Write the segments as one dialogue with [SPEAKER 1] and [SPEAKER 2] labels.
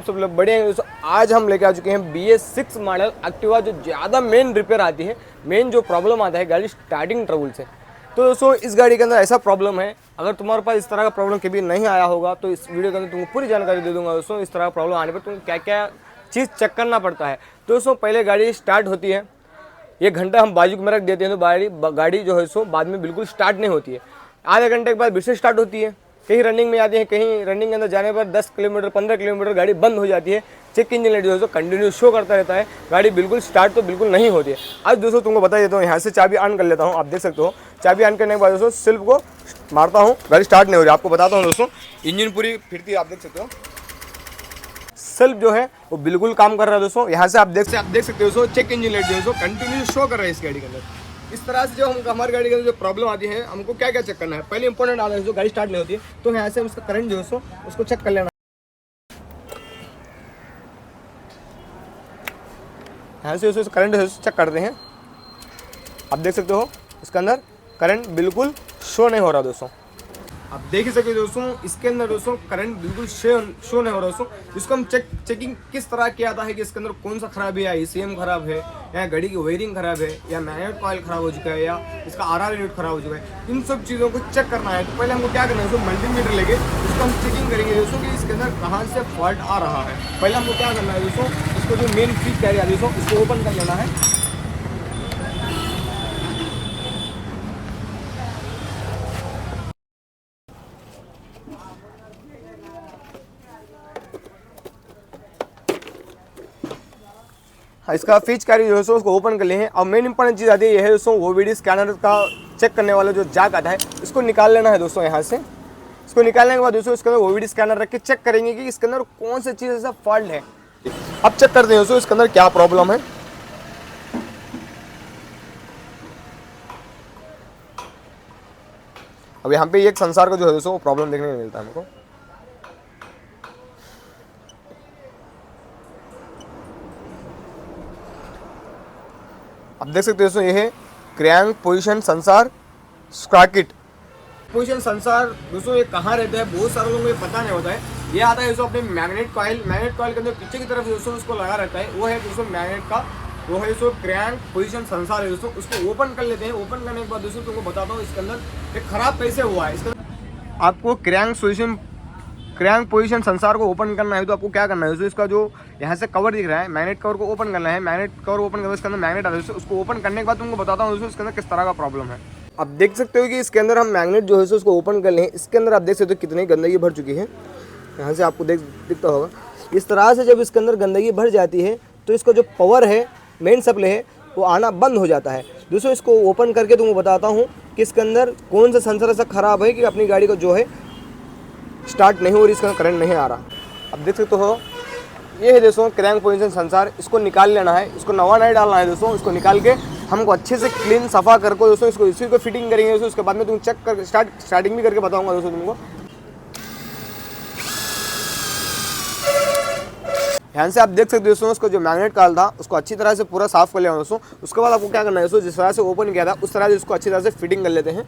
[SPEAKER 1] सब लोग बड़े हैं दोस्तों। आज हम लेके आ चुके हैं BS6 मॉडल एक्टिवा, जो ज़्यादा मेन रिपेयर आती है, मेन जो प्रॉब्लम आता है गाड़ी स्टार्टिंग ट्रबल से। तो दोस्तों इस गाड़ी के अंदर ऐसा प्रॉब्लम है, अगर तुम्हारे पास इस तरह का प्रॉब्लम कभी नहीं आया होगा तो इस वीडियो के अंदर तुमको पूरी जानकारी दे दूंगा दोस्तों। इस तरह का प्रॉब्लम आने पर तुमको क्या क्या चीज़ चेक करना पड़ता है। तो दोस्तों पहले गाड़ी स्टार्ट होती है, 1 घंटा हम बाजू में रख देते हैं तो गाड़ी जो है सो बाद में बिल्कुल स्टार्ट नहीं होती है। आधे घंटे के बाद फिर से स्टार्ट होती है, कहीं रनिंग में आती है, कहीं रनिंग के अंदर जाने पर 10 किलोमीटर 15 किलोमीटर गाड़ी बंद हो जाती है। चेक इंजन लाइट जो है कंटिन्यू शो करता रहता है, गाड़ी बिल्कुल स्टार्ट तो बिल्कुल नहीं होती है। आज दोस्तों तुमको बता देता हूँ, यहाँ से चाबी ऑन कर लेता हूँ, आप देख सकते हो। चाबी ऑन करने के बाद दोस्तों सेल्फ को मारता हूँ, गाड़ी स्टार्ट नहीं हो रही। आपको बताता हूँ दोस्तों, इंजन पूरी फिरती है, आप देख सकते हो। सेल्फ जो है वो बिल्कुल काम कर रहा है दोस्तों। यहाँ से आप देख सकते हो दोस्तों, चेक इंजन लाइट जो है कंटिन्यू शो कर रहा है इस गाड़ी के अंदर। इस तरह से जो हमारी गाड़ी के अंदर जो प्रॉब्लम आती है, हमको क्या क्या चेक करना है। पहले इंपॉर्टेंट आता है जो गाड़ी स्टार्ट नहीं होती है, तो यहाँ से उसका करंट जो है उसको चेक कर लेना। यहाँ से उसका करंट चेक करते हैं, आप देख सकते हो इसके अंदर करंट बिल्कुल शो नहीं हो रहा दोस्तों। आप देख ही सकते हो दोस्तों, इसके अंदर दोस्तों करंट बिल्कुल शो नहीं हो रहा दोस्तों। इसको हम चेकिंग किस तरह किया आता है कि इसके अंदर कौन सा खराब है, ECM खराब है, या गाड़ी की वायरिंग खराब है, या मैग्नेट कॉइल खराब हो चुका है, या इसका RR यूनिट खराब हो चुका है। इन सब चीज़ों को चेक करना है। तो पहले हमको क्या करना है दोस्तों, मल्टीमीटर लेके इसको हम चेकिंग करेंगे दोस्तों कि इसके अंदर कहाँ से फॉल्ट आ रहा है। पहले हमको क्या करना है दोस्तों, इसको जो मेन फ्यूज कैरियर है दोस्तों, इसको ओपन कर लेना है। इसका फीच कैरी जो है उसको ओपन कर लिए हैं। और मेन इंपॉर्टेंट चीज़ आती है, ये है दोस्तों OBD स्कैनर का चेक करने वाला जो जैक आता है, इसको निकाल लेना है दोस्तों। यहाँ से इसको निकालने के बाद दोस्तों इसके अंदर OBD स्कैनर रख के चेक करेंगे कि इसके अंदर कौन सी चीज़ ऐसा फॉल्ट है। अब चेक करते हैं दोस्तों इसके अंदर क्या प्रॉब्लम है। अब यहाँ पे एक संसार का जो है दोस्तों वो प्रॉब्लम देखने को मिलता है हमको। आप देख सकते हो दोस्तों, ये है crank position sensor Sprocket. Position sensor दोस्तों ये कहाँ रहता है, बहुत सारे लोगों को ये पता नहीं होता है। ये आता है दोस्तों अपने मैग्नेट कॉइल के अंदर पीछे की तरफ दोस्तों उसको लगा रहता है, वो है दोस्तों मैग्नेट का, वो है दोस्तों क्रैंक पोजीशन सेंसर है दोस्तों। उसको ओपन कर लेते हैं। ओपन करने के बाद दोस्तों तुमको बताता हूँ इसके अंदर एक खराब कैसे हुआ है। इसके आपको क्रैंक पोजीशन सेंसर को ओपन करना है तो आपको क्या करना है दोस्तों, इसका जो यहाँ से कवर दिख रहा है, मैग्नेट कवर को ओपन करना है। मैग्नेट कवर ओपन करके इसके अंदर मैग्नेट आता है दोस्तों, उसको ओपन करने के बाद तुमको बताता हूँ दोस्तों इसके अंदर किस तरह का प्रॉब्लम है। आप देख सकते हो कि इसके अंदर हम मैग्नेट जो है उसको ओपन कर लें। इसके अंदर आप देख सकते हो कितनी गंदगी भर चुकी है। यहाँ से आपको दिखता होगा। इस तरह से जब इसके अंदर गंदगी भर जाती है तो इसका जो पावर है, मेन सप्लाई है, वो आना बंद हो जाता है दोस्तों। इसको ओपन करके तुमको बताता हूँ कि इसके अंदर कौन सा सेंसर ऐसा ख़राब है कि अपनी गाड़ी को जो है स्टार्ट नहीं हो रही, इसका करंट नहीं आ रहा। अब देख सकते हो ये है दोस्तों क्रैंक पोजीशन सेंसर। इसको निकाल लेना है, इसको नवा नहीं डालना है दोस्तों। इसको निकाल के हमको अच्छे से क्लीन सफ़ा करके दोस्तों इसको इसी को फिटिंग करेंगे दोस्तों। उसके बाद में तुम चेक कर स्टार्टिंग भी करके बताऊंगा दोस्तों तुमको। ध्यान से आप देख सकते हो दोस्तों, उसको जो मैग्नेट कॉइल था उसको अच्छी तरह से पूरा साफ कर लिया दोस्तों। उसके बाद आपको क्या करना है दोस्तों, जिस तरह से ओपन किया था उस तरह से इसको अच्छी तरह से फिटिंग कर लेते हैं।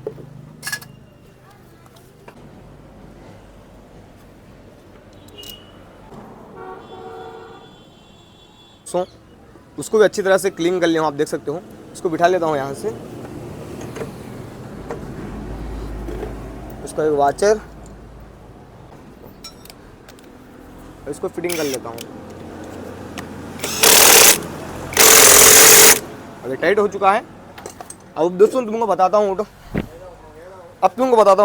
[SPEAKER 1] उसको भी अच्छी तरह से क्लीन कर लिया हूँ, आप देख सकते हो। इसको बिठा लेता हूँ यहाँ से। इसका एक वाचर, इसको फिटिंग कर लेता हूँ। अभी टाइट हो चुका है। अब दोस्तों तुमको बताता हूँ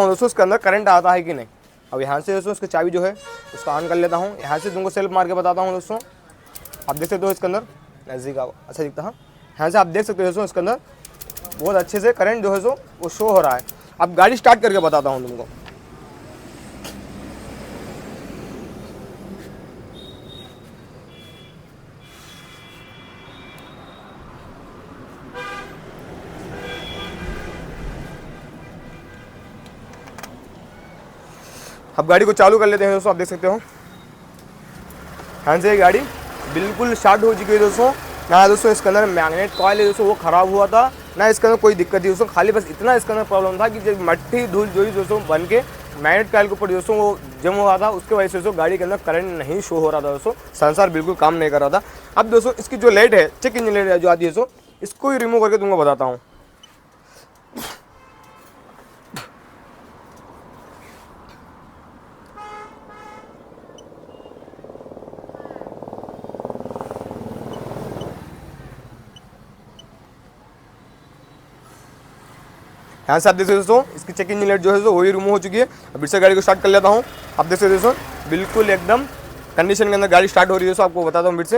[SPEAKER 1] दोस्तों इसके अंदर करंट आता है कि नहीं। अब यहाँ से दोस्तों इसकी चाबी जो है उसको ऑन कर लेता हूँ। यहाँ से तुमको सेल्फ मार के बताता हूँ दोस्तों। आप देख सकते हो इसके अंदर नज़दीक अच्छा दिखता है। यहाँ से आप देख सकते हो दोस्तों इसके अंदर बहुत अच्छे से करंट जो है वो शो हो रहा है। अब गाड़ी स्टार्ट करके बताता हूँ तुमको। अब गाड़ी को चालू कर लेते हैं दोस्तों। आप देख सकते हो यहाँ से गाड़ी बिल्कुल स्टार्ट हो चुकी है दोस्तों। ना दोस्तों इसके अंदर मैग्नेट कॉइल है दोस्तों वो ख़राब हुआ था, ना इसके अंदर कोई दिक्कत थी दोस्तों। खाली बस इतना इसके अंदर प्रॉब्लम था कि जब मट्टी धूल जो दोस्तों बन के मैग्नेट कॉइल के ऊपर दोस्तों वो जम हुआ था, उसके वजह से दोस्तों गाड़ी के अंदर करंट नहीं शो हो रहा था दोस्तों, सेंसर बिल्कुल काम नहीं कर रहा था। अब दोस्तों इसकी जो लाइट है, चेक इंजन लाइट जो आती है दोस्तों, इसको ही रिमूव करके तुमको बताता हूँ। यहाँ से आप देख सकते दोस्तों इसकी चेक इंजन लाइट जो है वही रिमूव हो चुकी है। अब फिर से गाड़ी को स्टार्ट कर लेता हूँ। आप देख सकते दोस्तों बिल्कुल एकदम कंडीशन के अंदर गाड़ी स्टार्ट हो रही है दोस्तों, आपको बताता हूँ फिर से।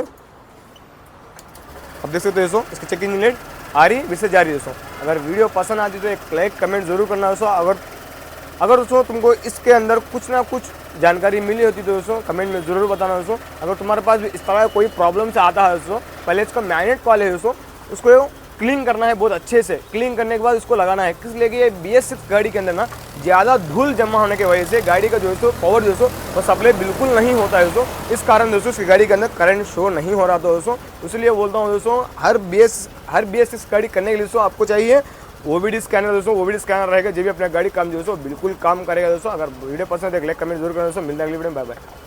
[SPEAKER 1] अब देख सकते दोस्तों इसकी चेक इंजन लाइट आ रही फिर से जा रही है दोस्तों। अगर वीडियो पसंद आती तो एक लाइक कमेंट जरूर करना दोस्तों। अगर दोस्तों तुमको इसके अंदर कुछ ना कुछ जानकारी मिली होती तो दोस्तों कमेंट में ज़रूर बताना दोस्तों। अगर तुम्हारे पास भी इस तरह का कोई प्रॉब्लम से आता है दोस्तों, पहले इसका मैग्नेट कॉइल है दोस्तों, उसको क्लीन करना है बहुत अच्छे से। क्लीन करने के बाद उसको लगाना है, किस लिए कि ये BS6 गाड़ी के अंदर ना ज़्यादा धूल जमा होने की वजह से गाड़ी का जो है पावर दोस्तों वो सप्लाई बिल्कुल नहीं होता है दोस्तों। इस कारण दोस्तों इसकी गाड़ी के अंदर करंट शो नहीं हो रहा था दोस्तों। इसलिए बोलता हूँ दोस्तों हर BS6 गाड़ी करने के लिए दोस्तों आपको चाहिए OBD स्कैनर दोस्तों। OBD स्कैनर रहेगा जब भी अपना गाड़ी काम दोस्तों बिल्कुल काम करेगा दोस्तों। अगर वीडियो पसंद है एक लाइक कमेंट जरूर करना दोस्तों। मिलता है अगली वीडियो में, बाय बाय।